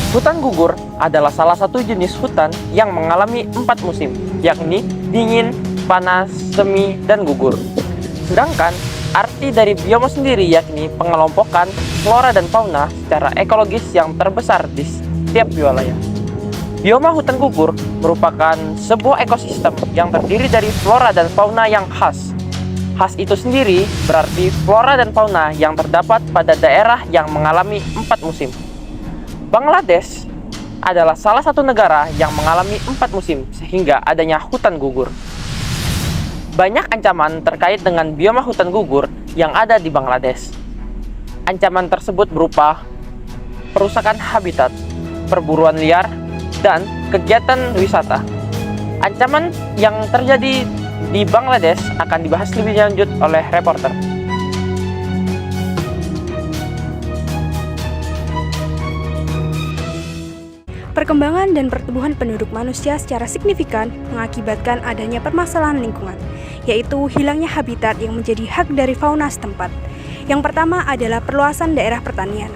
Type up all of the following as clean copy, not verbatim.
Hutan gugur adalah salah satu jenis hutan yang mengalami 4 musim, yakni dingin, panas, semi, dan gugur. Sedangkan arti dari bioma sendiri yakni pengelompokan flora dan fauna secara ekologis yang terbesar di setiap wilayah. Bioma hutan gugur merupakan sebuah ekosistem yang terdiri dari flora dan fauna yang khas. Khas itu sendiri berarti flora dan fauna yang terdapat pada daerah yang mengalami 4 musim. Bangladesh adalah salah satu negara yang mengalami 4 musim sehingga adanya hutan gugur. Banyak ancaman terkait dengan bioma hutan gugur yang ada di Bangladesh. Ancaman tersebut berupa perusakan habitat, perburuan liar, dan kegiatan wisata. Ancaman yang terjadi di Bangladesh akan dibahas lebih lanjut oleh reporter. Perkembangan dan pertumbuhan penduduk manusia secara signifikan mengakibatkan adanya permasalahan lingkungan, yaitu hilangnya habitat yang menjadi hak dari fauna setempat. Yang pertama adalah perluasan daerah pertanian.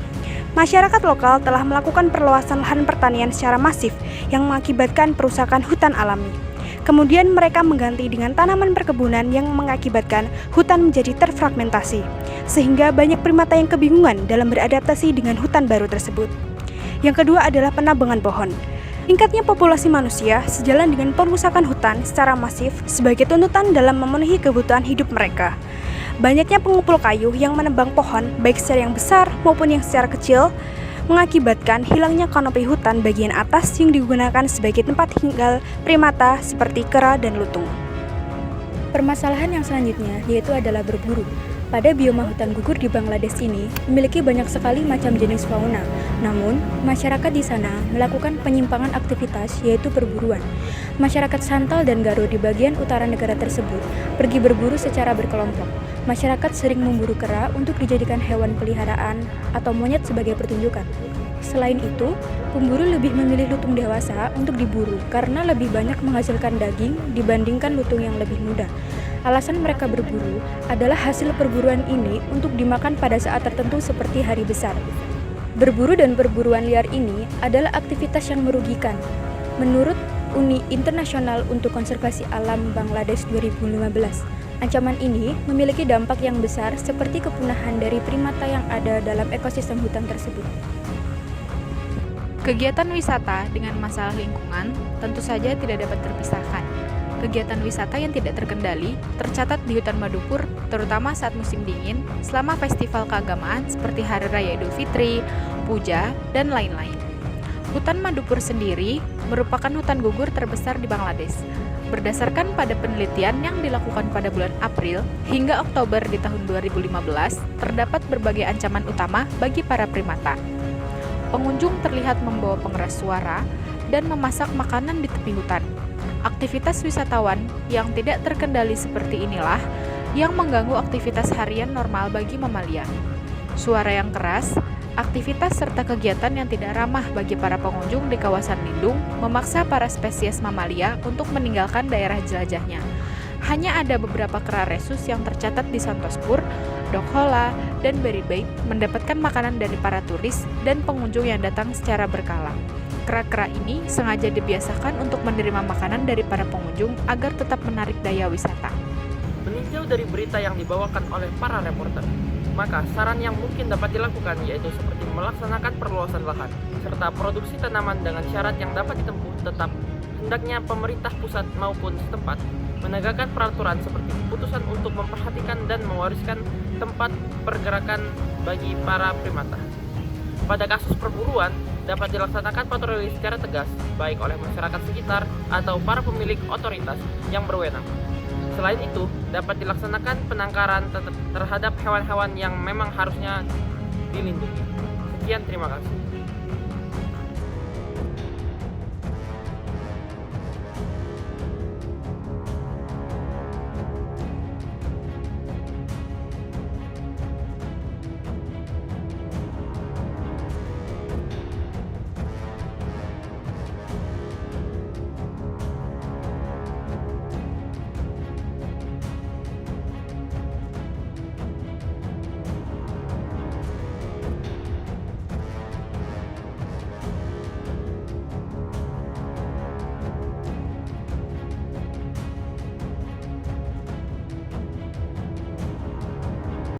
Masyarakat lokal telah melakukan perluasan lahan pertanian secara masif yang mengakibatkan perusakan hutan alami. Kemudian mereka mengganti dengan tanaman perkebunan yang mengakibatkan hutan menjadi terfragmentasi, sehingga banyak primata yang kebingungan dalam beradaptasi dengan hutan baru tersebut. Yang kedua adalah penambangan pohon. Tingkatnya populasi manusia sejalan dengan perusakan hutan secara masif sebagai tuntutan dalam memenuhi kebutuhan hidup mereka. Banyaknya pengumpul kayu yang menebang pohon, baik secara yang besar maupun yang secara kecil, mengakibatkan hilangnya kanopi hutan bagian atas yang digunakan sebagai tempat tinggal primata seperti kera dan lutung. Permasalahan yang selanjutnya yaitu adalah berburu. Pada bioma hutan gugur di Bangladesh ini memiliki banyak sekali macam jenis fauna. Namun, masyarakat di sana melakukan penyimpangan aktivitas yaitu perburuan. Masyarakat Santal dan Garo di bagian utara negara tersebut pergi berburu secara berkelompok. Masyarakat sering memburu kera untuk dijadikan hewan peliharaan atau monyet sebagai pertunjukan. Selain itu, pemburu lebih memilih lutung dewasa untuk diburu karena lebih banyak menghasilkan daging dibandingkan lutung yang lebih muda. Alasan mereka berburu adalah hasil perburuan ini untuk dimakan pada saat tertentu seperti hari besar. Berburu dan perburuan liar ini adalah aktivitas yang merugikan. Menurut Uni Internasional untuk Konservasi Alam Bangladesh 2015, ancaman ini memiliki dampak yang besar seperti kepunahan dari primata yang ada dalam ekosistem hutan tersebut. Kegiatan wisata dengan masalah lingkungan tentu saja tidak dapat terpisahkan. Kegiatan wisata yang tidak terkendali tercatat di hutan Madupur, terutama saat musim dingin, selama festival keagamaan seperti Hari Raya Idul Fitri, Puja, dan lain-lain. Hutan Madupur sendiri merupakan hutan gugur terbesar di Bangladesh. Berdasarkan pada penelitian yang dilakukan pada bulan April hingga Oktober di tahun 2015, terdapat berbagai ancaman utama bagi para primata. Pengunjung terlihat membawa pengeras suara dan memasak makanan di tepi hutan. Aktivitas wisatawan yang tidak terkendali seperti inilah yang mengganggu aktivitas harian normal bagi mamalia. Suara yang keras, aktivitas serta kegiatan yang tidak ramah bagi para pengunjung di kawasan lindung memaksa para spesies mamalia untuk meninggalkan daerah jelajahnya. Hanya ada beberapa kera resus yang tercatat di Santospur, Dokhola, dan Beribeit mendapatkan makanan dari para turis dan pengunjung yang datang secara berkala. Kera-kera ini sengaja dibiasakan untuk menerima makanan dari para pengunjung agar tetap menarik daya wisata. Meninjau dari berita yang dibawakan oleh para reporter, maka saran yang mungkin dapat dilakukan yaitu seperti melaksanakan perluasan lahan, serta produksi tanaman dengan syarat yang dapat ditempuh tetap hendaknya pemerintah pusat maupun setempat menegakkan peraturan seperti keputusan untuk memperhatikan dan mewariskan tempat pergerakan bagi para primata. Pada kasus perburuan, dapat dilaksanakan patroli secara tegas, baik oleh masyarakat sekitar atau para pemilik otoritas yang berwenang. Selain itu, dapat dilaksanakan penangkaran terhadap hewan-hewan yang memang harusnya dilindungi. Sekian, terima kasih.